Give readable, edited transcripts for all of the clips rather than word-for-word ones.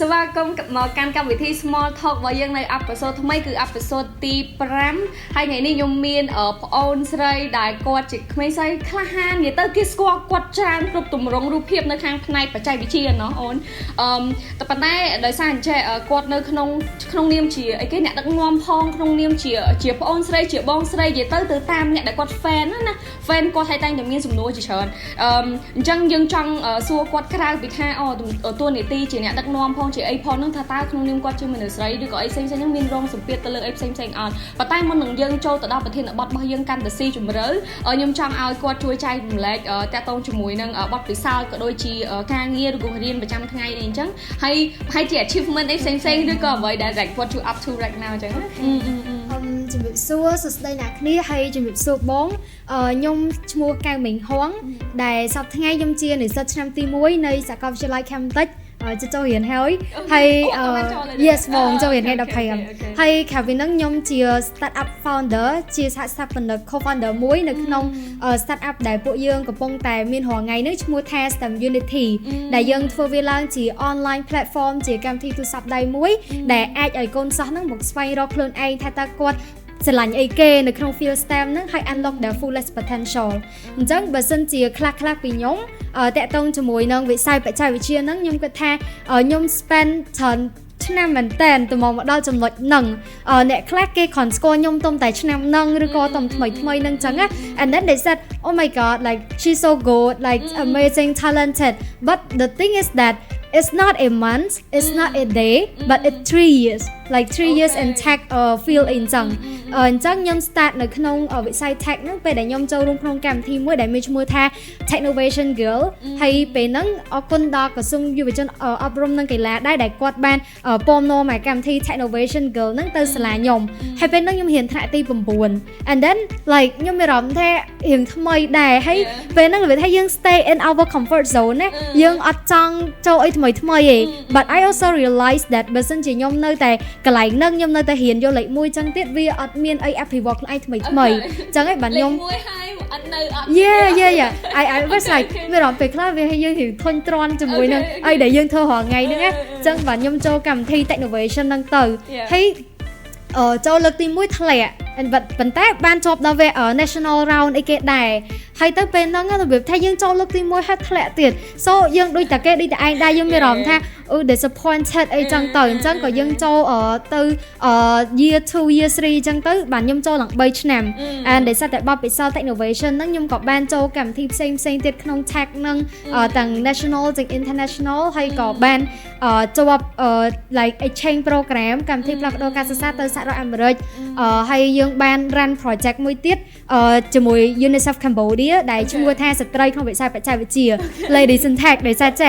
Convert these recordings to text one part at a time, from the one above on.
สวัสดีกับหมอการกับวิธี small talk ว่ายังในอัปโซดทำไมคืออัปโซดตีปรำให้ไงนี่ยมเมียนโอนใส่ได้กอดจิกไม่ใส่คลาหันอย่าเตอร์กิสกอดกอดจานกรุบตุ่มรงรูปเพียบในข้างในปัจจัยวิชีเนาะโอนแต่ปัจจัยโดยสารเช่กอดในขนมเนียมเฉียไอ้แกเนี่ยดักงอมพองขนมเนียมเฉียโอนใส่เฉียบองใส่อย่าเตอร์ตือตามเนี่ยได้กอดแฟนนั่นนะแฟนกอดไทยตั้งอย่างมีสมนุเฉยจังยังจังซัวกอดคราวปิดห้าตัวเนี่ยตีเฉียเนี่ยดักงอมพองเฉียไอ้พอนั่งท่าตาขนมเนียมกอดชื่อมันใส่ดูก็ไอ้เซ็งยังมีรองสมเปียตเลยไอ้เซ็งอ่อนปัจจัยมันหนึ่งยังโจแต่ดาวประเทศบัดมายังกันแต่ซีจุ่มเรือยมจังเอากอดช่วยใจผมเล็กแต่ตรงจมูกนั่งบัดปีศาจก็โดยชีการเงียดูเรียนประจำทั้งไงนี่จังให้เจียชิฟมันไอ้เซ็งด้วยก็ไว้ได้ like what you up to right now จังจุดซัวสุดในหนักนี้ให้จุดซัวบ้องยมชัวการเหม่งห้องได้สับทั้งไงยมเจียหรือสับน้ำตีมุ้ยในสกอตวิทยาลัยแคมปัสจะโจเห็นให้ yes มองโจเห็นให้ดับไฟให้แค่วินังยมเจีย startup founder เจียstartup co-founder มุ้ยในขนม startup ได้พวกยังกับปงแต่มีหัวไงนึกชัวแทสแต่ unity ได้ยังทัวร์เวลาจี online platform จีการที่ตัวสับได้มุ้ยได้แอดไอคอนซ้อนนั่งบอกสไปร์รอคลุนไอท่าตากดสลันไอเกในขนม field stem นั่งให้ unlock the fullest potential จังบัดซันเจียคลาปียงแต่ต้องจมูกนั่งวิสัยปัจจัยวิเชียนั่งยมกระแทยม spend ทันชนะมันเต้นตัวมองว่าเราจำนวนหนึ่งเนี่ยคลาเกย์คอนสโกยมต้มแต่ชนะหนึ่งหรือก็ต้มทำไมนั่งจังอ่ะ and then they said oh my god like she's so good like amazing talented but the thing is that it's not a month it's not a day but it's 3 years like 3 years in tech field in จังจังยม start ในขนมวิสัย tech นั่งไปได้ยมเจ้ารุ่งโครงการทีมเมื่อได้มีชื่อแท้ technovation girl ให้ไปนั่งคนดอกกับซุ่มอยู่ไปจนอบรมนั่งกีฬาได้ได้กวาดแบนปมโนหมายการที่ technovation girl นั่งเติร์สลายยมให้เป็นนั่งยมเห็นทะตีปุ่มบุญ and then like ยมไม่รำแท้เห็นทำไมได้ให้เป็นนั่งหรือให้ยัง stay in our comfort zone เนี่ยยังอัดจังเจ้าไอ้ทำไมbut I also realized that บัดซันจียมเนยแต่กลายนั่งยมเนยแต่เห็นโยเลยมวยจังติดวิอัดเมียนไอแอปพลิวอกไอทำไมจังไอบันยม yeah I was like ไม่รำไปคลาดวิให้ยังถึงทนตรอนจมูกนึงไอเดี๋ยวยังเธอห่อไงนึงอะจังบันยมโจกำที่ technovation นั่งเตอให้โจเลิกตีมวยทะเลปันแต่บ้านจบดาวเวnational round ไอเกตได้ให้ตั้งเป็นนั่งก็แบบถ้ายังโจเลิกตีมวยให้ทะเลติดโซยังดูแต่เกตดีแต่ไอได้ยังไม่รำถ้าdisappointed ไอจังต่อจังก็ยังโจtừ year 2 year 3จังtới bản nhomโจหลังใบชแนม and ได้สัตว์แบบไปสร้าง technovation นั่งยมกับบ้านโจกับทีมเซ็งติดขนม tech นั่งต่าง national จาก international ให้กับบ้านโจแบบlike exchange program กับทีมหลักโดยการศึกษาtừสหรัฐอเมริกให้ยังบ้าน run project มวยติดจมวย UNICEF Cambodia ได้ช่วยแทนสตรีของวิสัยปัจจัยวิจัย ladies and tech ได้สัตว์แจ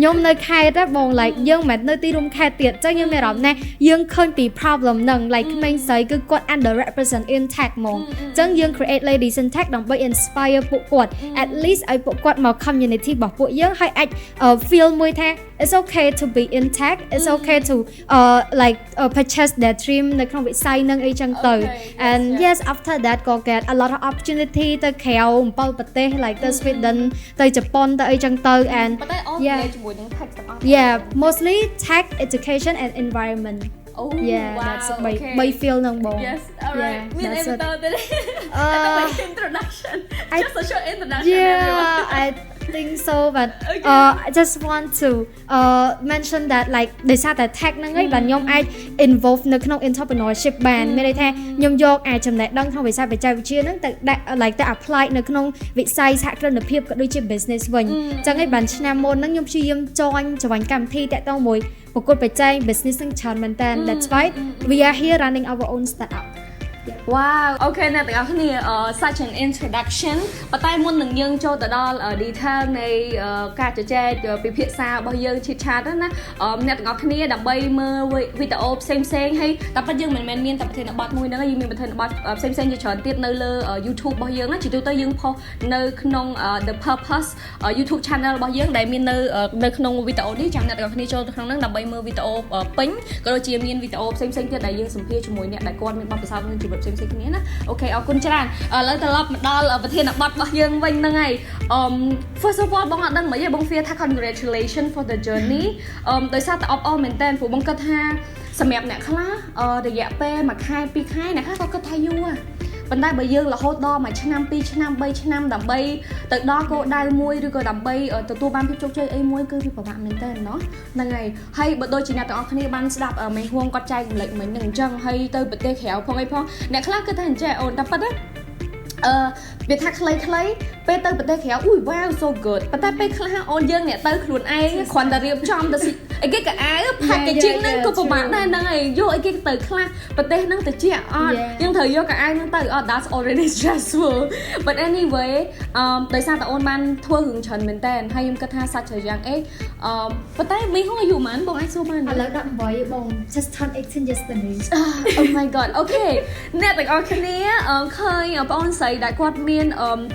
ยมในใครรับมองยังแม้ในตีรุมแค่เตียดจังยังไม่รับแน่ยังเคยปี problem หนึ่ง like ไม่ใช่คือกด underrepresent in tech มองจังยัง create ladies and tech ดังไป inspire พวกกด at least ไอพวกกดมา community บอกพวกยังให้ไอfeel มวยแท้ it's okay to be in tech it's okay to like purchase their dream ในครั้งวิสัยนั่งไอจังเตอ and yes after that go get a lot of opportunity tới kéoเป้าประเทศ like tới Sweden tới Japan tớiไอจังเตอ and yeah mostly tech education and environment Oh, yeah, wow, that's okay. by feel nang bong. Yes, alright. Yeah, that's it. Introduction. Just a short introduction. Yeah, I think so, but I just want to mention that like ដោយសារតែ tech ហ្នឹងឯងបាទខ្ញុំអាច involve នៅក្នុង entrepreneurship បានមានន័យថាខ្ញុំយកអាចចំណេះដឹងក្នុងវិស័យបច្ចេកវិទ្យាហ្នឹងទៅដាក់ like ទៅ apply នៅក្នុងវិស័យសហគ្រិនភាពក៏ដូចជា business វិញអញ្ចឹងឯងបាទឆ្នាំមុនហ្នឹងខ្ញុំព្យាយាម join កម្មវិធីតាក់ទងមួយប្រកួតប្រជែង business នឹងច្រើនមែនតើ that's why we are here running our own startup Wow, okay អ្នកទាំងអស់គ្នា such an introduction ប៉ុន្តែមុននឹងយើងចូលទៅដល់ detail នៃការជជែកពិភាក្សារបស់យើងឈិតឆាតណាអ្នកទាំងអស់គ្នាដើម្បីមើលវីដេអូផ្សេងហើយតែប៉ុតយើងមិនមែនមានតែប្រធានបទមួយហ្នឹងយើងមានប្រធានបទផ្សេងជាច្រើនទៀតនៅលើ YouTube របស់យើងណាជាទូទៅយើងផុសនៅក្នុង The Purpose YouTube channel របស់យើងដែលមាននៅក្នុងវីដេអូនេះចាំអ្នកទាំងអស់គ្នាចូលទៅក្នុងហ្នឹងដើម្បីមើលវីដេអូពេញក៏ដូចជាមានវីដេអូផ្សេងទៀតដែលយើងសម្ភាសជាមួយអ្នកដែលគាត់មានបទពិសោធន៍ក្នុងជីវិតផ្សេង music គ្នាណាអូខេអរគុណច្រើនឥឡូវត្រឡប់មកដល់ប្រធានបទរបស់យើងវិញហ្នឹងហើយfirst of all បងអត់ដឹងមិនទេបង feel ថា congratulations for the journey ដោយសារតែអបអរមែនតើព្រោះបងគិតថាសម្រាប់អ្នកខ្លះរយៈពេល1ខែ2ខែអ្នកខ្លះក៏គិតថាយូរប៉ុន្តែបើយើងរហូតដល់1ឆ្នាំ2ឆ្នាំ3ឆ្នាំដើម្បីទៅដល់គោលដៅមួយឬក៏ដើម្បីទទួលបានភាពជោគជ័យអីមួយគឺវាពិបាកមែនតើណោះហ្នឹងហើយបើដូចជាអ្នកទាំងអស់គ្នាបានស្ដាប់មេហួងគាត់ចែករំលែកមិញហ្នឹងអញ្ចឹងហើយទៅប្រទេសក្រៅផងអីផងអ្នកខ្លះគិតថាអញ្ចឹងអូនតែប៉ុណ្ណាវាថាខ្លីៗពេលទៅប្រទេសក្រៅអូយ wow so good ប៉ុន្តែពេលខ្លះអូនយើងអ្នកទៅខ្លួនឯងគ្រាន់តែរៀបចំទៅអីគេក៏អាវ packaging ហ្នឹងក៏ពិបាកដែរហ្នឹងហើយយកអីគេទៅខ្លះប្រទេសហ្នឹងទៅជាអត់យើងត្រូវយកក៏អាវហ្នឹងទៅអត់ that's already stressful but anyway ដោយសារតែអូនបានធ្វើរឿងច្រើនមែនតើហើយខ្ញុំគិតថា such a young age ប៉ុន្តែមីហងអាយុប៉ុន្មានបងអាចសួរបានឥឡូវ18បង just turned 18 yesterday oh my god okay អ្នកទាំងអស់គ្នាឃើញបងអូនស្រីដែលគាត់មាន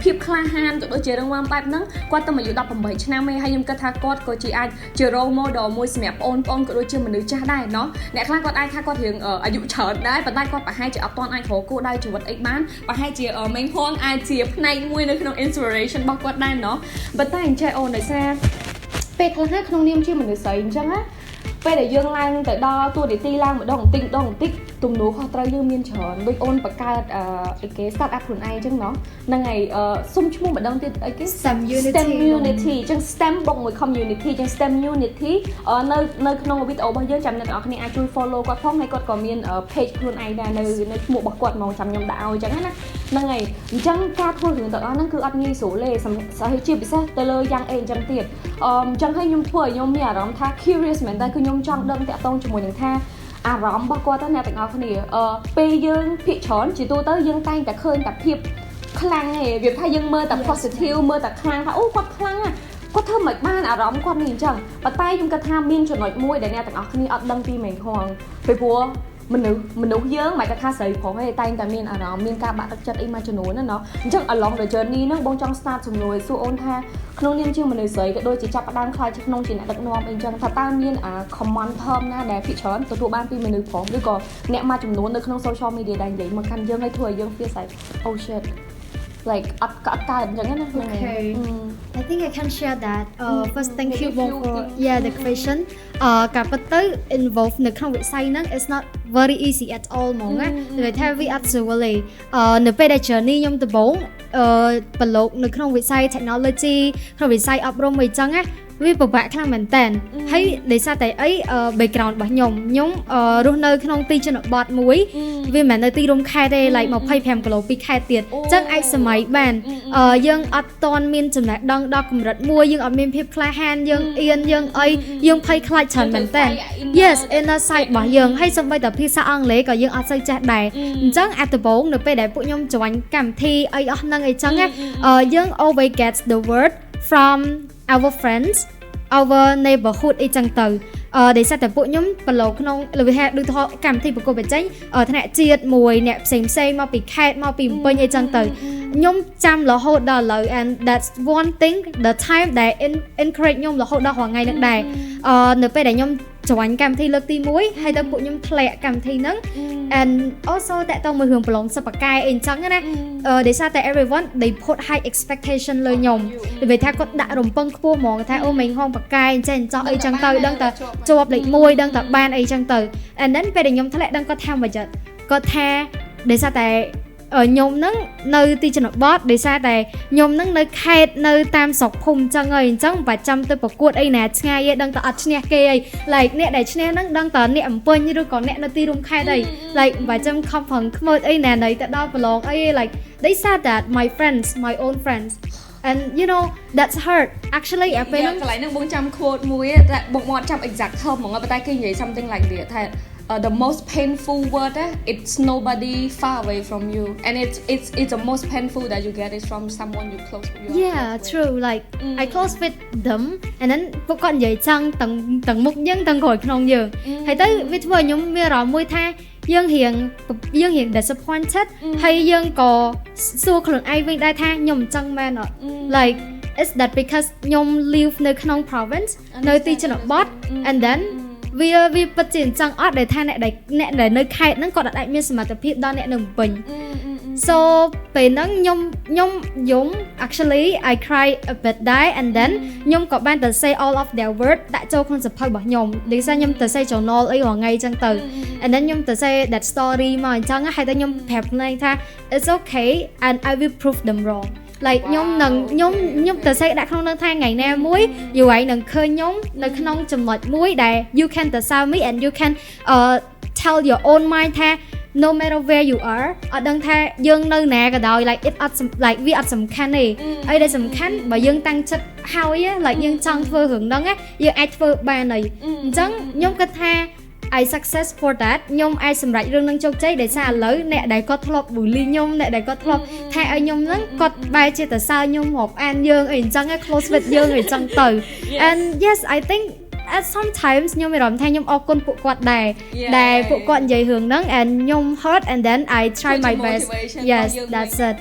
ភាពក្លាហានក៏ដូចជារឹងមាំបែបហ្នឹងគាត់ទៅអាយុ18ឆ្នាំឯងហើយខ្ញុំគិតថាគាត់ក៏ជាអាចជា role model មួយសម្រាប់បងប្អូនក៏ដូចជាមនុស្សចាស់ដែរเนาะអ្នកខ្លះគាត់អាចថាគាត់រឿងអាយុច្រើនដែរប៉ុន្តែគាត់ប្រហែលជាអត់ទាន់អាចរកគោលដៅជីវិតអីបានប្រហែលជាមេងហងអាចជាផ្នែកមួយនៅក្នុង inspiration របស់គាត់ដែរเนาะប៉ុន្តែអញ្ចឹងអូនដោយសារពេលខ្លះក្នុងនាមជាមនុស្សស្រីអញ្ចឹងណាពេលដែលយើងឡើងទៅដល់តួនាទីឡើងម្ដងបន្តិចទំនួលខុសត្រូវយើងមានច្រើនដូចអូនបង្កើតអីគេ start up ខ្លួនឯងអញ្ចឹងเนาะហ្នឹងហើយសុំឈ្មោះម្ដងទៀតអីគេ STEM unity អញ្ចឹង STEM បូកមួយ community អញ្ចឹង STEM unity នៅក្នុងវីដេអូរបស់យើងចាំអ្នកទាំងអស់គ្នាអាចជួយ follow គាត់ផងហើយគាត់ក៏មាន page ខ្លួនឯងដែរនៅឈ្មោះរបស់គាត់ហ្មងចាំខ្ញុំដាក់ឲ្យអញ្ចឹងណាហ្នឹងហើយអញ្ចឹងការធ្វើរឿងទាំងអស់ហ្នឹងគឺអត់ងាយស្រួលទេហើយជាពិសេសទៅលើយ៉ាងអីអញ្ចឹងទៀតអញ្ចឹងហើយខ្ញុំធ្វើឲ្យខ្ញុំមានអារម្មណ៍ថា curious មែនតើគឺខ្ញុំចង់ដឹងតាក់ទងជាមួយនឹងថាអារម្មណ៍របស់គាត់ទៅអ្នកទាំងអស់គ្នាពេលយើងភាគច្រើនជាទូទៅយើងតែងតែឃើញតែភាពខ្លាំងឯងវាថាយើងមើលតែ positive មើលតែខ្លាំងថាអូគាត់ខ្លាំងគាត់ធ្វើមិនបានអារម្មណ៍គាត់នេះអញ្ចឹងប៉ុន្តែខ្ញុំគិតថាមានចំណុចមួយដែលអ្នកទាំងអស់គ្នាអត់ដឹងពីមេងហងពីព្រោះមនុស្សយើងមិនគាត់ថាស្រីប្រុសទេតែងតែមានអារម្មណ៍មានការបាក់ទឹកចិត្តអីមួយចំនួនណាអញ្ចឹង along the journey ហ្នឹងបងចង់ start សំណួរសួរអូនថាក្នុងនាមជាមនុស្សស្រីក៏ដូចជាចាប់ផ្ដើមខ្លាចជាក្នុងជាអ្នកដឹកនាំអីអញ្ចឹងថាតើមានcommon term ណាដែលភាគច្រើនទទួលបានពីមនុស្សប្រុសឬក៏អ្នកមួយចំនួននៅក្នុង social media ដែលនិយាយមកកាន់យើងឲ្យធ្វើឲ្យយើង feel like oh shit like អត់កើតអញ្ចឹងណា Okay I think I can share that first thank you for the question ការពិតទៅ involve នៅក្នុងវិស័យហ្នឹង is not very easy at all ហ្មងណានិយាយថាវាអត់ស្រួលទេនៅពេលដែល journey ខ្ញុំដំបូងប្រឡូកនៅក្នុងវិស័យ technology ក្នុងវិស័យអប់រំអីចឹងណាវាពិបាកខ្លាំងមែនតើហើយដោយសារតែអី background របស់ខ្ញុំរស់នៅក្នុងទីជនបទមួយវាមិនមែននៅទីរួមខេត្តទេ like 25គីឡូពីខេត្តទៀតអញ្ចឹងអាចសម័យបានយើងអត់តន់មានចំណេះដឹងដល់កម្រិតមួយយើងអត់មានភាពក្លាហានយើងអៀនយើងអីយើងភ័យខ្លាចច្រើនមែនតើ yes inner side របស់យើងហើយសូម្បីតែភាសាអង់គ្លេសក៏យើងអត់សូវចេះដែរអញ្ចឹងអាដំបូងនៅពេលដែលពួកខ្ញុំ join កម្មវិធីអីអស់ហ្នឹងអីចឹងយើង always get the word from our friends our neighborhood អីចឹងទៅដោយសារតែពួកខ្ញុំប្រឡូកក្នុងលើវិហារដូចថាកម្មវិធីប្រកួតប្រជែងថ្នាក់ជាតិមួយអ្នកផ្សេងមកពីខេត្តមកពីភ្នំពេញអីចឹងទៅខ្ញុំចាំរហូតដល់ឥឡូវ and that's one thing the time that encourage ខ្ញុំរហូតដល់រាល់ថ្ងៃហ្នឹងដែរនៅពេលដែលខ្ញុំ join កម្មវិធីលើកទី1ហើយទៅពួកខ្ញុំធ្លាក់កម្មវិធីហ្នឹង and also តើតើមួយរឿងប្រឡងសិប្បកម្មអីចឹងណាដោយសារតែ everyone they put high expectation លើខ្ញុំនិយាយថាគាត់ដាក់រំពឹងខ្ពស់ហ្មងថាអូមេងហងបកកាយចេះចោះអីចឹងទៅដឹងតែជាប់លេខ1ដឹងតែបានអីចឹងទៅ and then ពេលដែលខ្ញុំធ្លាក់ដឹងគាត់ថាមិនចិត្តគាត់ថាដោយសារតែខ្ញុំហ្នឹងនៅទីជនបទដោយសារតែខ្ញុំហ្នឹងនៅខេត្តនៅតាមស្រុកភូមិចឹងហើយអញ្ចឹងបើចាំទៅប្រកួតអីណាឆ្ងាយឯងដឹងតែអត់ឈ្នះគេអី like អ្នកដែលឈ្នះហ្នឹងដឹងតែអ្នកអំពេញឬក៏អ្នកនៅទីរួមខេត្តអី like បើចាំខំប្រឹងខ្មើចអីណាណៃទៅដល់ប្រឡងអី like they said that my own friends and you know that's hurt actually អាពេលហ្នឹងកន្លែងហ្នឹងបងចាំ quote មួយតែបងមកចាំ exact term ហ្មងប៉ុន្តែគេនិយាយ something like this ថាthe most painful word it's nobody far away from you and it's the most painful that you get is from someone you close with yeah true like I close with them and then ពួកគាត់និយាយចឹងទាំងមុខយើងទាំងក្រោយខ្នងយើងហើយទៅវាធ្វើឲ្យខ្ញុំមានអារម្មណ៍មួយថាយើងរៀង disappointed ហើយយើងក៏សួរខ្លួនឯងវិញដែរថាខ្ញុំអញ្ចឹងមែនអត់ like is that because ខ្ញុំ live នៅក្នុង province នៅទីជនបទ and then វាពិតជាអញ្ចឹងអត់ដែលថាអ្នកដែលនៅខេត្តហ្នឹងគាត់អាចមានសមត្ថភាពដល់អ្នកនៅពេញ so ពេលហ្នឹងខ្ញុំយំ actually I cry a bit die and then ខ្ញុំក៏បានទៅ say all of their word ដាក់ចូលក្នុងសភៅរបស់ខ្ញុំដូចថាខ្ញុំទៅ say journal អីរាល់ថ្ងៃអញ្ចឹងទៅ and then ខ្ញុំទៅ say that story មកអញ្ចឹងហើយតែខ្ញុំប្រាប់ខ្លួនឯងថា it's okay and I will prove them wrong like ខ្ញុំទៅ say ដាក់ក្នុងនឹងថាថ្ងៃណាមួយយូរឯងនឹងឃើញខ្ញុំនៅក្នុងចំណុចមួយដែល you can ទៅ sell me and you can tell your own mind ថា no matter where you are អត់ដឹងថាយើងនៅណាក៏ដោយ like it អត់ like វាអត់សំខាន់ទេអីដែលសំខាន់បើយើងតាំងចិត្តហើយ like យើងចង់ធ្វើរឿងហ្នឹងយើងអាចធ្វើបានហើយអញ្ចឹងខ្ញុំគិតថា I success for that ខ្ញុំអាចសម្រេចរឿងនឹងជោគជ័យដោយសារឥឡូវអ្នកដែលគាត់ធ្លាប់ bully ខ្ញុំអ្នកដែលគាត់ធ្លាប់ថាឲ្យខ្ញុំហ្នឹងគាត់បែរជាទៅសើខ្ញុំរាប់អានយើងអីអញ្ចឹង close with យើងអីអញ្ចឹងទៅ and yes I think at sometimes ខ្ញុំមានអារម្មណ៍ថាខ្ញុំអរគុណពួកគាត់ដែរដែលពួកគាត់និយាយរឿងហ្នឹង and ខ្ញុំ hurt and then I try my best yes that's it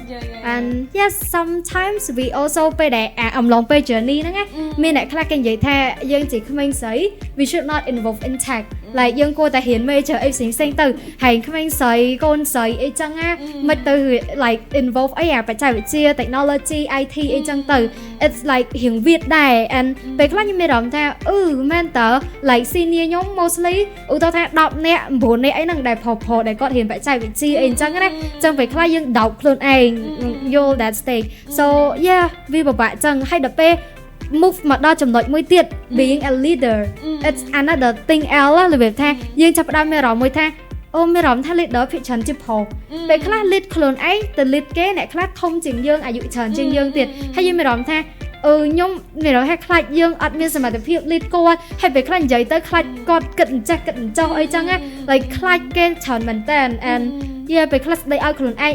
and yes sometimes we also ពេលដែលអំឡុងពេល journey ហ្នឹងមានអ្នកខ្លះគេនិយាយថាយើងជាក្មេងស្រី we should not involve in tech like យើងគួរតែរៀន major អីផ្សេងៗទៅហើយក្មេងស្រីកូនស្រីអីចឹងមិនទៅ like involve អីបច្ចេកវិទ្យា technology IT អីចឹងទៅ it's like រៀងវាតដែរ and ពេលខ្លះខ្ញុំមានអារម្មណ៍ថាមែនតើ like senior ខ្ញុំ mostly ឧទាហរណ៍ថា10នាក់9នាក់អីហ្នឹងដែលប្រុសៗដែលគាត់រៀនបច្ចេកវិទ្យាអីចឹងណាចឹងពេលខ្លះយើងដោតខ្លួនឯង you'll that stage so yeah វាពិបាកចឹងហើយដល់ពេល move មកដល់ចំណុចមួយទៀត being a leader it's another thing else របៀបថាយើងចាប់ផ្ដើមមានអារម្មណ៍មួយថាមានអារម្មណ៍ថា leader ភាគច្រើនជាប្រុសពេលខ្លះ lead ខ្លួនឯងទៅ lead គេអ្នកខ្លះធំជាងយើងអាយុច្រើនជាងយើងទៀតហើយយើងមានអារម្មណ៍ថាខ្ញុំមានអារម្មណ៍ថាខ្លាចយើងអត់មានសមត្ថភាព lead គាត់ហើយពេលខ្លះនិយាយទៅខ្លាចគាត់គិតអញ្ចេះគិតអញ្ចោះអីចឹងណា like ខ្លាចគេច្រើនមែនតើ and yeah ពេលខ្លះស្ដីឲ្យខ្លួនឯ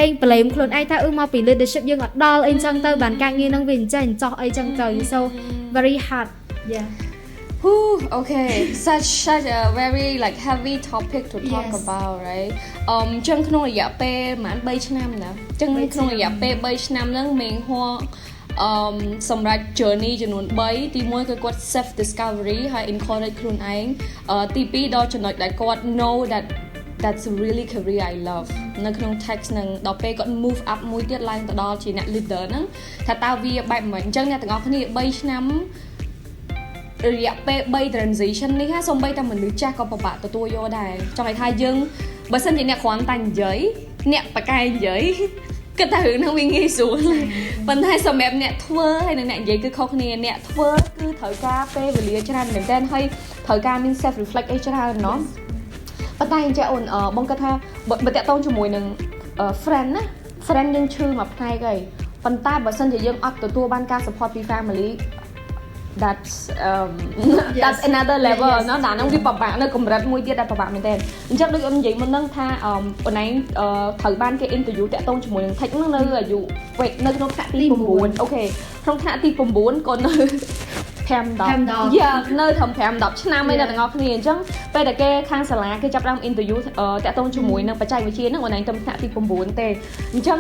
ងblame ខ្លួនឯងថាមកពី leadership យើងអត់ដល់អីចឹងទៅបានការងារហ្នឹងវាអញ្ចេះអញ្ចោះអីចឹងទៅ so very hard yeah okay such a very like heavy topic to talk about right ចឹងក្នុងរយៈពេលប្រហែល3ឆ្នាំណាចឹងក្នុងរយៈពេល3ឆ្នាំហ្នឹងមេងហួរសម្រាប់ journey ចំនួន3ទី1គឺគាត់ self discovery ហើយ encourage ខ្លួនឯងទី2ដល់ចំណុចដែលគាត់ know that's really career I love នៅក្នុង text ហ្នឹងដល់ពេលគាត់ move up មួយទៀតឡើងទៅដល់ជាអ្នក leader ហ្នឹងថាតើវាបែបមិនអញ្ចឹងអ្នកទាំងអស់គ្នា3ឆ្នាំរយៈពេល3 transition នេះហ្នឹងសូម្បីតែមនុស្សចាស់ក៏ពិបាកទទួលយកដែរចង់ឲ្យថាយើងបើសិនជាអ្នកគ្រាន់តែនិយាយអ្នកបកកែនិយាយគិតថារឿងហ្នឹងវាងាយស្រួលប៉ុន្តែសម្រាប់អ្នកធ្វើហើយនិងអ្នកនិយាយគឺខុសគ្នាអ្នកធ្វើគឺត្រូវការពេលវេលាច្រើនមែនទែនហើយត្រូវការមាន self reflect អីច្រើនเนาะប៉ុន្តែអញ្ចឹងអូនបងគិតថាបើតាក់ទងជាមួយនឹង friend ណា friend យើងឈឺមួយផ្នែកហើយប៉ុន្តែបើសិនជាយើងអត់ទទួលបានការ support ពី family that's another level เนาะដល់ហ្នឹងវាពិបាកនៅកម្រិតមួយទៀតដែលពិបាកមែនទែនអញ្ចឹងដូចអូននិយាយមុនហ្នឹងថាប៉ុណ្ណេះត្រូវបានគេ interview តាក់ទងជាមួយនឹង tech ហ្នឹងនៅអាយុនៅក្នុងថ្នាក់ទី9អូខេក្នុងថ្នាក់ទី9ក៏នៅ5-10 យ៉ានៅត្រឹម5-10ឆ្នាំឯណាទាំងអស់គ្នាអញ្ចឹងពេលតែគេខាងសាលាគេចាប់ផ្ដើម interview តាក់ទងជាមួយនឹងបច្ចេកវិទ្យាហ្នឹងអូនឯងត្រឹមថ្នាក់ទី9ទេអញ្ចឹង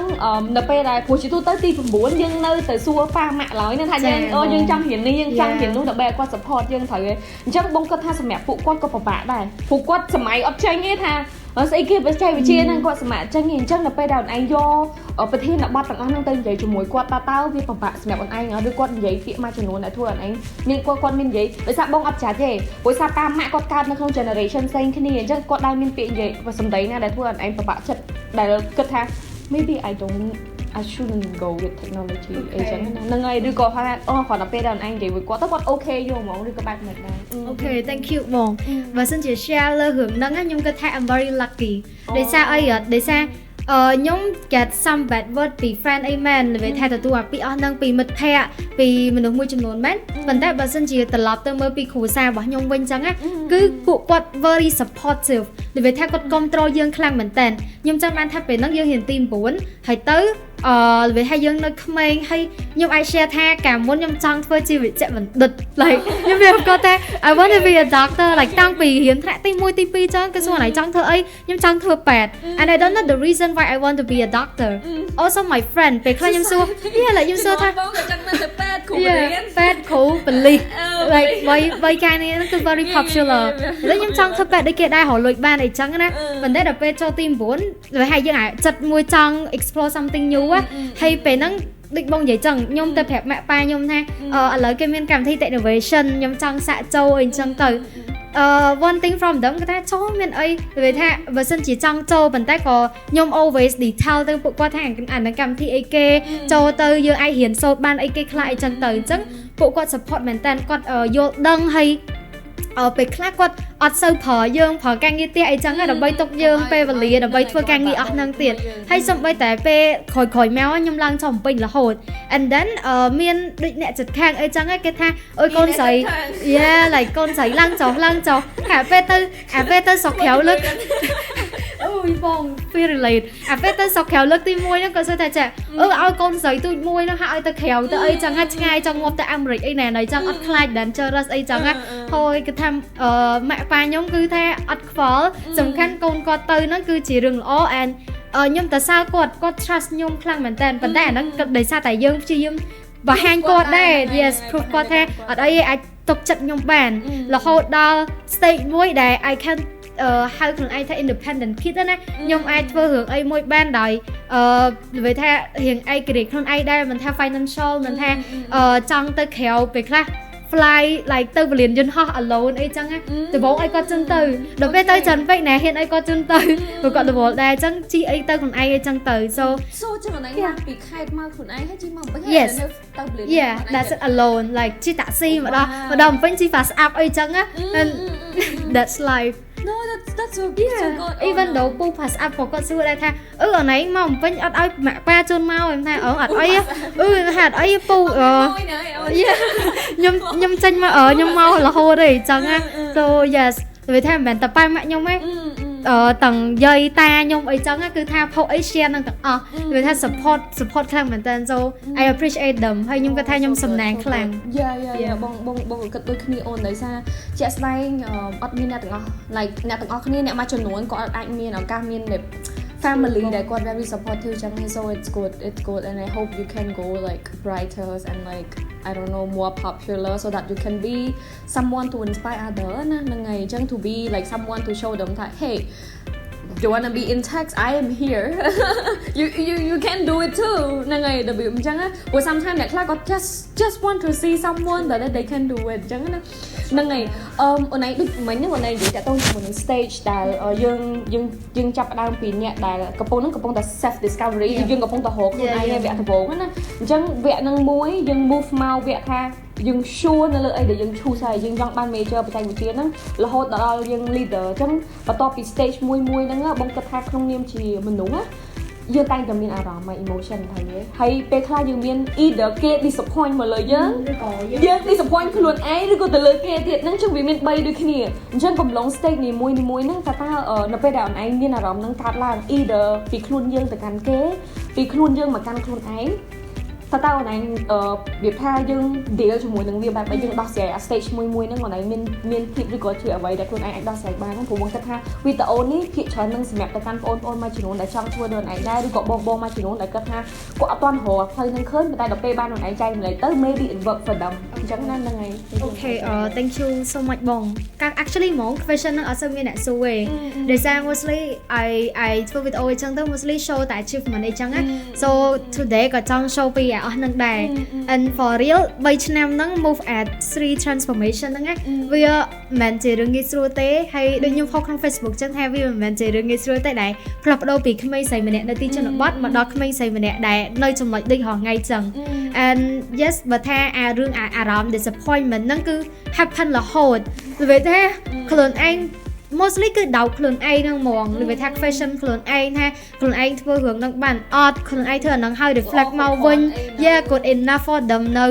នៅពេលដែលព្រោះជាទូទៅទី9យើងនៅទៅសួរប៉ាម៉ាក់ឡើយថាយើងចង់រៀននេះយើងចង់រៀននោះដើម្បីឲ្យគាត់ support យើងត្រូវទេអញ្ចឹងបងគាត់ថាសម្រាប់ពួកគាត់ក៏ពិបាកដែរព្រោះគាត់សម័យអត់ចេញទេថាស្អីគេបច្ចេកវិទ្យាហ្នឹងគាត់សមត្ថចេញអញ្ចឹងដល់ពេលដែលអូនឯងយកប្រធានបទទាំងអស់ហ្នឹងទៅនិយាយជាមួយគាត់តើវាពិបាកសម្រាប់អូនឯងឬគាត់និយាយពាក្យមួយចំនួនដែលធ្វើអូនឯងមានគាត់មាននិយាយដោយសារបងអត់ចាច់ទេព្រោះសារប៉ាម៉ាក់គាត់កើតនៅក្នុង generation ផ្សេងគ្នាអញ្ចឹងគាត់ដែរមានពាក្យនិយាយសម្ដីណាដែលធ្វើអូនឯងពិបាកចិត្តដែលគិតថា maybe I shouldn't go with technology អីចឹងហ្នឹងហើយឬក៏ថាគាត់ដល់ពេលដែលអូនឯងនិយាយvớiគាត់ទៅគាត់អូខេយកហ្មងឬក៏បែបមិនដែរអូខេ thank you បងបើសិនជា share លើរឿងហ្នឹងខ្ញុំគិតថា I'm very lucky ដោយសារអីដោយសារខ្ញុំ get some bad word ពី friend អីមែននិយាយថាទទួលអាពីអស់ហ្នឹងពីមិត្តភ័ក្តិពីមនុស្សមួយចំនួនមែនប៉ុន្តែបើសិនជាត្រឡប់ទៅមើលពីគ្រួសាររបស់ខ្ញុំវិញចឹងណាគឺពួកគាត់ very supportive និយាយថាគាត់គ្រប់គ្រងយើងខ្លាំងមែនតើខ្ញុំចាំបានថាពេលហ្នឹងយើងរៀនទី9ហើយទៅនិយាយថាយើងនៅក្មេងហើយខ្ញុំអាច share ថាកាលមុនខ្ញុំចង់ធ្វើជាវិជ្ជបណ្ឌិត like ខ្ញុំមានគាត់ថា I want to be a doctor like តាំងពីរៀនថ្នាក់ទី1ទី2ចឹងគឺសួរណៃចង់ធ្វើអីខ្ញុំចង់ធ្វើពេទ្យ and I don't know the reason why I want to be a doctor also my friend ពេលខ្លះខ្ញុំសួរ like ខ្ញុំសួរថាបងក៏ចង់ទៅពេទ្យ pet cool believe like vay cái này nó cứ very popular đấy nhưng trong thập pet đấy kia đai họ lụi ban này trắng á mình thấy là pet cho team 4 rồi hay như này chặt môi trong explore something new á hay pet nó định bông giấy chẳng nhung tập hẹp mẹ pa nhung ha lấy cái miền cảm thấy tại innovation nhung trong xạ châu anh trong từ one thing from them cái cho miền ấy về tha và sân chỉ trong châu bàn tay có nhung always detail từ bộ qua thằng ảnh nó cảm thấy AK châu từ giờ ai hiển sâu ban AK lại chẳng từ chắc bộ qua support mình tên con vô đăng hayไปคลาดก็อดเซอร์พอเยิงพอการงี้เตี้ยไอ้จังอะดับใบตกเยิงไปวันลีดับใบทั่วการงี้อดนังเตี้ยให้สมไปแต่ไปคอยแมวยำลังชมปิ่นละโหด and then เมียนดิเนี่ยจัดแข่งไอ้จังอะแกท่าเอ้ยconใส่ไหลconใส่ล่างจอหาเปเตอร์สอกแขวลึกôi bong feel relateเตอร์สอกแขวลึกตีมวยnóก็ใส่แต่จะเอาconใส่ตีมวยnóหาไอ้ตะแขวแต่ไอ้จังอะง่ายจังงบแต่อเมริกไอ้แน่ไหนจังอดคลายดันเจอรัสไอ้จังอะthôi cái tham mẹ pa nhóm cứ thế ắt phở sầm khăn con có tư nó cứ chỉ rừng ó and nhóm tại sao có trust nhóm khăng mình tên vấn đề nó đầy xa tại dương chi dương và hang cột đây yes proof có thế ở đây ai tục trận nhóm bàn là hồi đó state mỗi để I can hai thường ai thấy independent kid đó nè nhóm ai vừa hưởng ai mỗi ban đời về thế hiện ai cái hơn ai đây mình theo financial mình theo trong tới khéo về khác fly like từ liền dân họ alone ấy chăng á từ bố ai có chân từ đối với tôi chân vậy nè hiện ai có chân từ rồi còn từ bố đây chăng chi ấy từ còn ai chân từ so chẳng là anh bị khai mà còn ai hết chi mà yes yeah that's it alone like chi taxi mà đó vẫn chi fast up ấy chăng á that's life no that's so good even though pu pass up có xưa đây tha ở này mong vẫn ở đây mẹ ba chôn mau em tha ở ấy hạt ấy pu nhâm tranh mà ở nhâm mau là hô đây chẳng á so yes vì thế bạn tập bài mẹ nhông ấy tầng dây ta nhông ấy chẳng á cứ tha phô ấy share năng tầng vì thế support khang mình tên so I appreciate them hay nhung cái tha nhung sầm nàng khang yeah bong cái đôi khi on đấy xa just like admin nè tầng like nè tầng khi nè mà chọn nón có admin ở cam miên đẹp family that got very supportive chẳng hay so it's good and I hope you can go like brighter and like I don't know more popular so that you can be someone to inspire others nè ngày chẳng to be like someone to show them that hey you wanna be in tech I am here you can do it too ngày đặc biệt chẳng á or sometimes like I just want to see someone that they can do it chẳng á ngày ở này được mấy những ngày gì đã tôi một stageដែលយើងចាប់ដើមពីអ្នកដែលកំពុងតែ self discovery យើងកំពុងតែរកខ្លួនឯងវគ្គដំបូងណាអញ្ចឹងវគ្គនឹងមួយយើង move មកវគ្គថាយើង sure នៅលើអីដែលយើង choose ហើយយើងចង់បាន major បច្ចេកវិទ្យាហ្នឹងរហូតដល់យើង leader អញ្ចឹងបន្ទាប់ពី stage មួយហ្នឹងបងគិតថាក្នុងនាមជាមនុស្សណាយើងតែងតែមានអារម្មណ៍ emotion ហើយពេលខ្លះយើងមាន either គេ disappoint មកលើយើង disappoint ខ្លួនឯងឬក៏ទៅលើគេទៀតហ្នឹងចឹងវាមាន3ដូចគ្នាអញ្ចឹងកំឡុង stage នីមួយហ្នឹងថាតើនៅពេលដែលអូនឯងមានអារម្មណ៍ហ្នឹងកើតឡើង either ពីខ្លួនយើងទៅកាន់គេពីខ្លួនយើងមកកាន់ខ្លួនឯងតើអូនឯងវាថាយើង deal ជាមួយនឹងវាបែបម៉េចយើងដោះស្រាយ stage មួយហ្នឹងអូនឯងមាន tip ឬក៏ជួយអ្វីដែលខ្លួនឯងអាចដោះស្រាយបានហ្នឹងព្រោះបងគិតថាវីដេអូនេះភាគច្រើននឹងសម្រាប់ទៅកាន់បងប្អូនមួយចំនួនដែលចង់ធ្វើដូចអូនឯងដែរឬក៏បងមួយចំនួនដែលគិតថាគាត់អត់ទាន់រកផ្លូវហ្នឹងឃើញតែដល់ពេលបានអូនឯងចែករំលែកទៅ maybe it work for them អញ្ចឹងណាហ្នឹងហើយ Okay thank you so much បងកា actually ហ្មង question ហ្នឹងអត់សូវមានអ្នកសួរទេដោយសារ mostly I ធ្វើវីដេអូអញ្ចឹងទៅ mostly show តែ achievement អីចឹងណា so today ក៏ចង់ show ពីអស់ហ្នឹងដែរ and for real 3ឆ្នាំហ្នឹង move at 3 transformation ហ្នឹងវាមិនជារឿងងាយស្រួលទេហើយដូចខ្ញុំផុសក្នុង Facebook ចឹងថាវាមិនមែនជារឿងងាយស្រួលទេដែលផ្លាស់ប្ដូរពីក្មេងស្រីម្នាក់នៅទីជនបទមកដល់ក្មេងស្រីម្នាក់ដែលនៅចំណុចដូចរហងៃចឹង and yes បើថារឿងអារម្មណ៍ disappointment ហ្នឹងគឺ happen រហូតវាថាខ្លួនឯង mostly គឺដោតខ្លួនឯងហ្នឹងហ្មងឬថា question ខ្លួនឯងថាខ្លួនឯងធ្វើរឿងហ្នឹងបានអត់ខ្លួនឯងធ្វើអាហ្នឹងហើយ reflect មកវិញ yeah good enough for them នៅ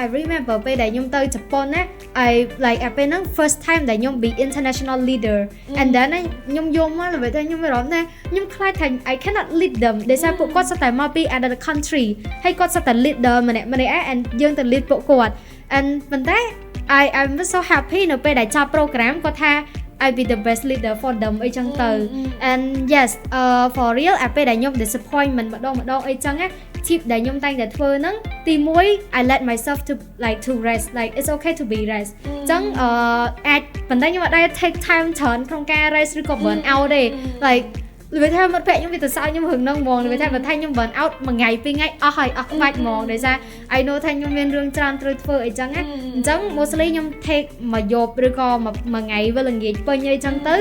I remember ពេលដែលខ្ញុំទៅជប៉ុនណា I like ពេលហ្នឹង first time ដែលខ្ញុំ be international leader and then ខ្ញុំយកមកលើតែខ្ញុំមានអារម្មណ៍ថាខ្ញុំខ្លាចថា I cannot lead them ដោយសារពួកគាត់សុទ្ធតែមកពី another country ហើយគាត់សុទ្ធតែ leader ម្នាក់ៗ and យើងទៅ lead ពួកគាត់ and ប៉ុន្តែI'm so happy នៅពេលដែលចប់ program គាត់ថា I be the best leader for them អីចឹងទៅ and yes for real ពេលដែលខ្ញុំ disappointment ម្ដងអីចឹង tip ដែលខ្ញុំតែងតែធ្វើហ្នឹងទី1 I let myself to rest like it's okay to be rest អញ្ចឹងអាចប៉ុន្តែខ្ញុំអត់ដែរ take time ច្រើនក្នុងការ rest ឬក៏ burn out ទេ like វាថាមិត្តភក្តិខ្ញុំវាទៅសើចខ្ញុំរឿងហ្នឹងហ្មងវាថាបើថាខ្ញុំ burn out មួយថ្ងៃពីរថ្ងៃអស់ហើយអស់ក្បាច់ហ្មងដោយសារ I know ថាខ្ញុំមានរឿងច្រើនត្រូវធ្វើអីចឹងណាអញ្ចឹង mostly ខ្ញុំ take មួយយប់ឬក៏មួយថ្ងៃវាល្ងាចពេញអីចឹងទៅ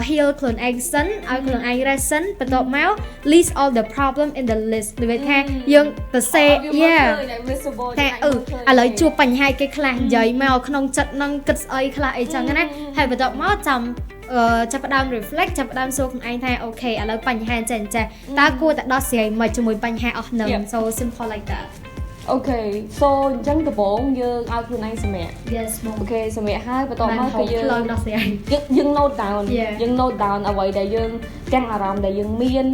heal ខ្លួនឯងសិនឲ្យខ្លួនឯង rest សិនបន្ទាប់មក list all the problem in the list វាថាយើងទៅ say yeah តែឥឡូវជួបបញ្ហាគេខ្លះនិយាយមកក្នុងចិត្តហ្នឹងគិតស្អីខ្លះអីចឹងណាហើយបន្ទាប់មកចាំចាប់ផ្ដើម reflect ចាប់ផ្ដើមសួរខ្លួនឯងថាអូខេឥឡូវបញ្ហាចេះតើគួរតែដោះស្រាយមកជាមួយបញ្ហាអស់ហ្នឹង so simple like that Okay so អញ្ចឹងដំបូងយើងឲ្យខ្លួនឯងសម្រាក Yes អូខេសម្រាកហើយបន្ទាប់មកគឺយើងដោះស្រាយយើង note down យើង note down អ្វីដែលយើងទាំងអារម្មណ៍ដែលយើងមាន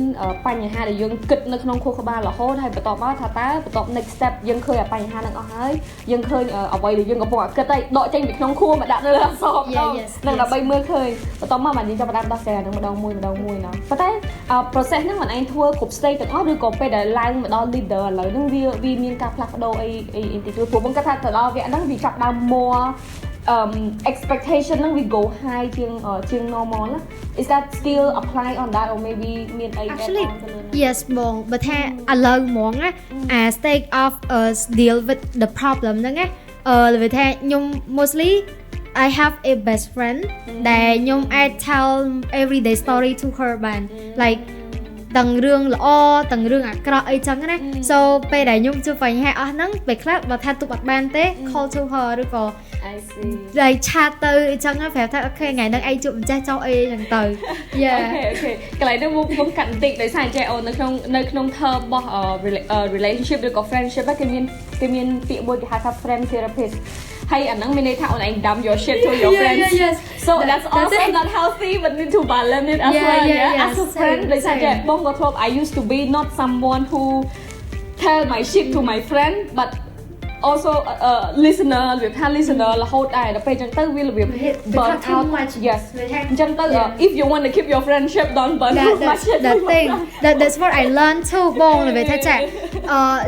បញ្ហាដែលយើងគិតនៅក្នុងខួរក្បាលរហូតហើយបន្ទាប់មកថាតើបន្ទាប់ next step យើងឃើញអាបញ្ហាហ្នឹងអស់ហើយយើងឃើញអ្វីដែលយើងកំពុងតែគិតហើយដកចេញពីក្នុងខួរមកដាក់នៅលើអក្សរនឹងដើម្បីមើលឃើញបន្ទាប់មកបានយើងចាប់ផ្ដើមដោះស្រាយនឹងម្ដងមួយណាប៉ុន្តែ process ហ្នឹងមិនឯងធ្វើគ្រប់ stage ទាំងអស់ឬក៏ពេលដែលឡើងមកដល់ leader ឥឡូវហ្នឹងវាមានការផ្លាស់ប្ដូរអីទីទួលព្រោះបងគាត់ថាទៅដល់វគ្គហ្នឹងវាចាប់ដើម more expectation ហ្នឹងវា go high ជាង normal ណា is that still apply on that or maybe មានអី actually yes បងបើថាឥឡូវហ្មងណា stage of deal with the problem ហ្នឹងណាវាថាខ្ញុំ mostly I have a best friend ដែលខ្ញុំអាច tell everyday story to her បាន like ទាំងរឿងល្អទាំងរឿងអាក្រក់អីចឹងណា so ពេលដែលខ្ញុំជួបបញ្ហាអស់ហ្នឹងពេលខ្លះបើថាទប់អត់បានទេ call to her ឬក៏ I see like chat ទៅអញ្ចឹងប្រាប់ថាអូខេថ្ងៃហ្នឹងឯងជួបម្ចាស់ចោលអីអញ្ចឹងទៅ yeah អូខេកន្លែងហ្នឹងមកកាត់បន្តិចដោយសារចេះអូននៅក្នុង term របស់ relationship ឬក៏ friendship គេមានពាក្យមួយគេហៅថា friend therapist ហើយអាហ្នឹងមានន័យថាអូនឯង dump your shit to your friends so that's also not healthy but need to balance it as well yeah as a friend ដោយសារចេះបងក៏ធ្លាប់ I used to be not someone who tell my shit to my friend but also listener វាថា listener រហូតដែរដល់ពេលអញ្ចឹងទៅវារបៀប burn out yes អញ្ចឹងទៅ if you want to keep your friendship don't burn too much that thing that's what I learned too បងវាថាចា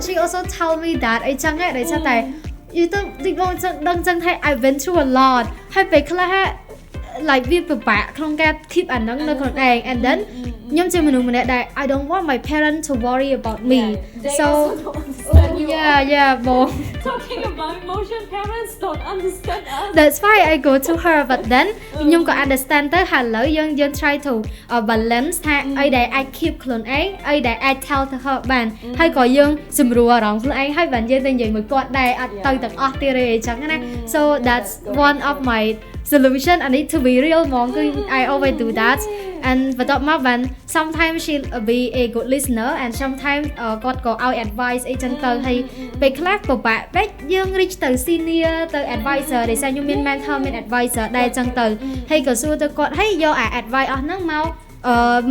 she also tell me that អីចឹងដែរដោយសារតែយូរទៅទីបងដឹងចឹងថា I went through a lot ហើយពេលខ្លះ like វាពិបាកក្នុងការ keep អាហ្នឹងនៅខ្លួនឯង and then ខ្ញុំជាមនុស្សម្នាក់ដែល I don't want my parents to worry about me so yeah បង talking about emotion parents don't understand us that's why I go to her but then ខ្ញុំក៏ understand ទៅហើយឥឡូវយើង try to balance ថាអីដែលអាច keep ខ្លួនឯងអីដែលអាច tell to her បានហើយក៏យើងសម្រួលអារម្មណ៍ខ្លួនឯងហើយបានយើងទៅនិយាយមួយគាត់ដែរអត់ទៅទាំងអស់ទៀតទេអញ្ចឹងណា so that's one of my solution I need to be real ហ្មងគឺ I always do that and បន្ទាប់មកបាន sometimes she'll be a good listener and sometimes គាត់ក៏ឲ្យ advice អីចឹងទៅហើយពេលខ្លះពិបាកពេកយើង reach ទៅ senior ទៅ advisor ដែលខ្ញុំមាន mentor មាន advisor ដែរចឹងទៅហើយក៏សួរទៅគាត់ហើយយកអា advice អស់ហ្នឹងមក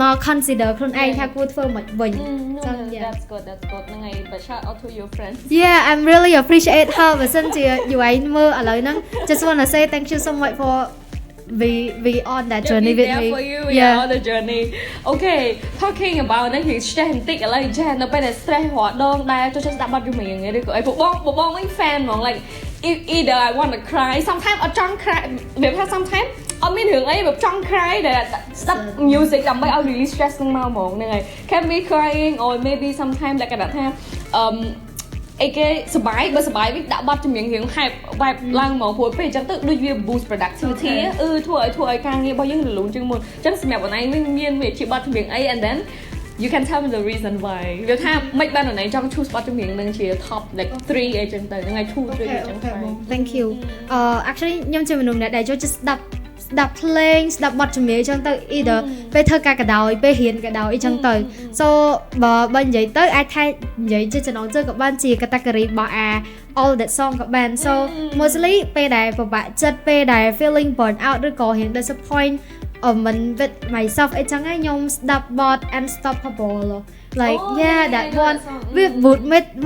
មក consider ខ្លួនឯងថាគួរធ្វើមិនវិញចឹង that's good ហ្នឹងហើយ but shout out to your friends yeah I'm really appreciate her បើសិនជាយូរឯងមើលឥឡូវហ្នឹង just want to say thank you so much for be on that journey with me for you yeah on the journey okay talking about នេះគឺ stress បន្តិចឥឡូវចេះនៅពេលដែល stress រាល់ដងដែរចូលចិត្តស្ដាប់បទចម្រៀងឬក៏អីបងវិញ fan ហ្មង like either I want to cry sometimes អត់ចង់ cry វាថា sometimes អត់មានរឿងអីแบบចង់ cry ដែលស្ដាប់ music ដើម្បីឲ្យ release stress ហ្នឹងមកហ្មងហ្នឹងហើយ can be crying or maybe sometimes លក្ខណៈថាអីគេសបាយបើសបាយវិញដាក់បទចម្រៀងរៀង hype vibe ឡើងមកព្រោះពេលអញ្ចឹងទៅដូចវា boost productivity ធ្វើឲ្យការងាររបស់យើងរលូនជាងមុនអញ្ចឹងសម្រាប់អូនឯងវិញមានវាជាបទចម្រៀងអី and then you can tell me the reason why វាថាមិនបានអូនឯងចង់ choose បទចម្រៀងនឹងជា top like 3 អីចឹងទៅហ្នឹងហើយ 2 3 អញ្ចឹងទៅ thank you actually ខ្ញុំជាមនុស្សម្នាក់ដែលចូលចិត្តស្ដាប់ភ្លេងស្ដាប់បទចម្រៀងអញ្ចឹងទៅ either ពេលធ្វើការក៏ដោយពេលរៀនក៏ដោយអញ្ចឹងទៅ so បើនិយាយទៅអាចថានិយាយជាចំណងជើងក៏បានជា category របស់ all that song ក៏បាន so mostly ពេលដែលពិបាកចិត្តពេលដែល feeling burn out ឬក៏រៀង disappoint មិន with myself អីចឹងខ្ញុំស្ដាប់បទ Unstoppable like yeah that one with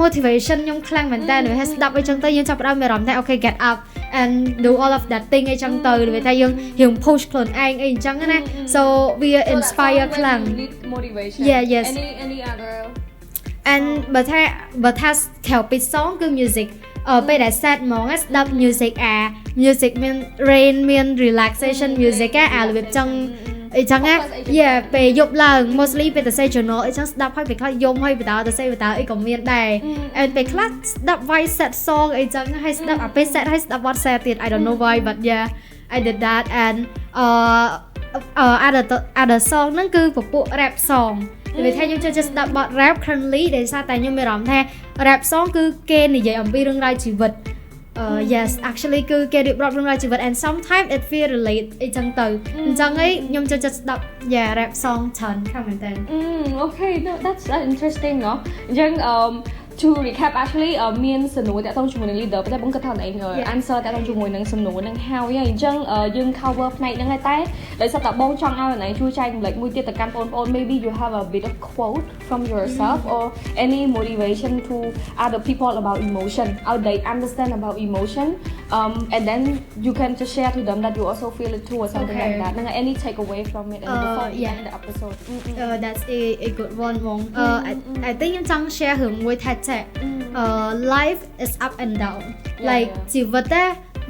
motivation ខ្ញុំខ្លាំងមែនតើហើយស្ដាប់អីចឹងទៅយើងចាប់ផ្ដើមមានអារម្មណ៍ថា okay get up and do all of that thing អីចឹងទៅវាថាយើងរៀង push ខ្លួនឯងអីអញ្ចឹងណា so we inspire ខ្លាំង motivation yeah yes any other and but has ខៅពី song គឺ music ពេលដែល sad ហ្មងស្ដាប់ music music មាន rain មាន relaxation music របៀបចឹងអីចឹងពេលយប់ឡើង mostly ពេលទៅសេ journal អីចឹងស្ដាប់ហើយពេលខ្លះយំហើយបដាទៅសេបដាអីក៏មានដែរ and ពេលខ្លះស្ដាប់ voice sad song អីចឹងហើយស្ដាប់ពេល sad ហើយស្ដាប់ what sad ទៀត I don't know why but yeah I did that and other song ហ្នឹងគឺពពួក rap song និយាយថាខ្ញុំចូលចិត្តស្ដាប់បទ rap currently ដែលសារតែខ្ញុំមានអារម្មណ៍ថា rap song គឺគេនិយាយអំពីរឿងរ៉ាវជីវិតyes actually គឺគេរៀបរាប់រឿងរ៉ាវជីវិត and sometimes it feel relate អីចឹងទៅអញ្ចឹងហើយខ្ញុំចូលចិត្តស្ដាប់ rap song ច្រើនខាងមែនតើ okay no, that's interesting เนาะអញ្ចឹងto recap actually មានសំណួរតាក់ទងជាមួយនឹង leader តែបងគិតថាឯង answer តាក់ទងជាមួយនឹងសំណួរនឹងហើយអញ្ចឹងយើង cover ផ្នែកហ្នឹងហើយតែដោយសារតែបងចង់ឲ្យណៃជួយចែករំលែកមួយទៀតទៅកាន់បងប្អូន maybe you have a bit of quote from yourself or any motivation to other people about emotion how they understand about emotion and then you can just share to them that you also feel it too or something like that ហ្នឹង any takeaway from it and before we end the episode that's a good one ហ្មង I think ខ្ញុំចង់ share រឿងមួយថាlife is up and down like ជីវិត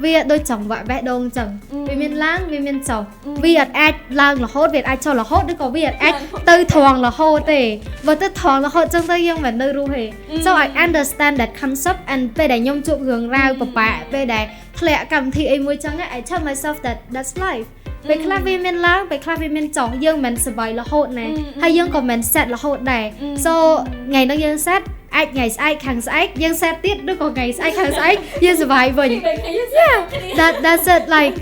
វាដូចចង្វាក់បេះដូងអញ្ចឹងវាមានឡើងវាមានចុះវាអាចឡើងរហូតវាអាចចុះរហូតឬក៏វាអាចទៅត្រង់រហូតទេបើទៅត្រង់រហូតអញ្ចឹងទៅយើងមិននៅរស់ទេ so I understand that concept and ពេលដែលខ្ញុំជួបរឿងរ៉ាវពិបាកពេលដែលធ្លាក់កម្មវិធីអីមួយអញ្ចឹង I tell myself that that's life ពេលខ្លះវាមានឡើងពេលខ្លះវាមានចុះយើងមិនសប្បាយរហូតណាហើយយើងក៏មិន sad រហូតដែរ so ថ្ងៃនេះយើង sadអាចថ្ងៃស្អែកខាងស្អែកយើង sad ទៀតឬក៏ថ្ងៃស្អែកខាងស្អែកយើងសប្បាយវិញ that's it like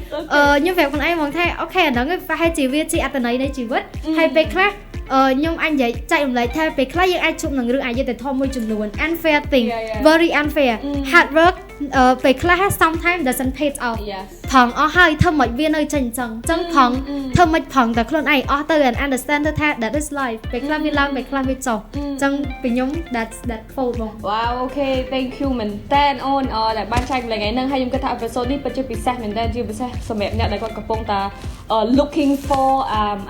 ខ្ញុំប្រាប់ខ្លួនឯងហ្មងថាអូខេអាហ្នឹងប្រហែលជាវាជាអត្ថន័យនៃជីវិតហើយពេលខ្លះខ្ញុំអាចនិយាយចែករំលែកថាពេលខ្លះយើងអាចជួបនឹងរឿងអយុត្តិធម៌មួយចំនួន unfair thing very unfair hard work ពេលខ្លះ sometimes doesn't pay off ផងអស់ហើយធ្វើមិនវានៅចេញអញ្ចឹងផងធ្វើមិនផងតែខ្លួនឯងអស់ទៅ and understand ទៅថា that is life ពេលខ្លះវាឡើងពេលខ្លះវាចុះអញ្ចឹងពីខ្ញុំ that quote បង wow okay thank you មែនតើអូនដែលបានចែករំលែកថ្ងៃហ្នឹងហើយខ្ញុំគិតថា episode នេះពិតជាពិសេសមែនតើជាពិសេសសម្រាប់អ្នកដែលគាត់កំពុងតែ looking for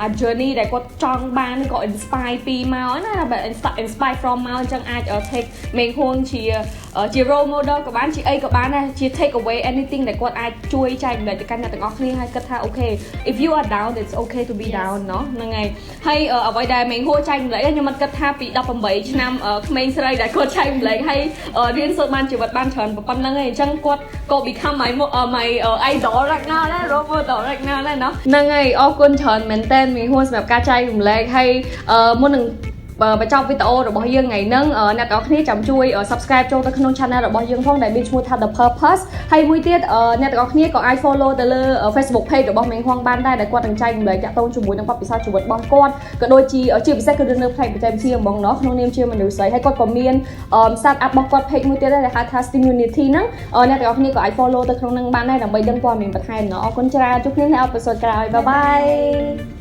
a journey ដែលគាត់ចង់បានក៏ inspire ពីមកណាបែប inspire from មកអញ្ចឹងអាច take មេងហួងជា role model ក៏បានជាអីក៏បានដែរជា take away anything ដែលគាត់អាចជួយចែករំលែកទៅកាន់អ្នកទាំងអស់គ្នាហើយគិតថា okay if you are down it's okay to be down เนาะហ្នឹងហើយហើយអ្វីដែលមេងហួងចែករំលែកខ្ញុំមិនគិតថាពី18ឆ្នាំក្មេងស្រីដែលគាត់ចែករំលែកហើយរៀនសូត្របានជីវិតបានច្រើនប៉ុណ្្នឹងឯងអញ្ចឹងគាត់ក៏ become my idol right now ដែរ role model right now ដែរเนาะហ្នឹងហើយអរគុណច្រើនមែនតើមេងហួងសម្រាប់ការចែករំលែកហើយមុននឹងបញ្ចប់វីដេអូរបស់យើងថ្ងៃហ្នឹងអ្នកទាំងអស់គ្នាចាំជួយ subscribe ចូលទៅក្នុង channel របស់យើងផងដែលមានឈ្មោះថា The Purpose ហើយមួយទៀតអ្នកទាំងអស់គ្នាក៏អាច follow ទៅលើ Facebook page របស់មេងហួងបានដែរដែលគាត់នឹងចែករំលែកតាក់ទងជាមួយនឹងបទពិសោធន៍ជីវិតរបស់គាត់ក៏ដូចជាពិសេសគឺនៅផ្នែកបច្ចេកវិទ្យាហ្មងเนาะក្នុងនាមជាមនុស្សស្រីហើយគាត់ក៏មាន start up របស់គាត់ page មួយទៀតដែរដែលហៅថា Stimmunity ហ្នឹងអ្នកទាំងអស់គ្នាក៏អាច follow ទៅក្នុងហ្នឹងបានដែរដើម្បីដឹងព័ត៌មានបន្ថែមเนาะអរគុណច្រើនជួបគ្នានៅ episode ក្រោយ bye bye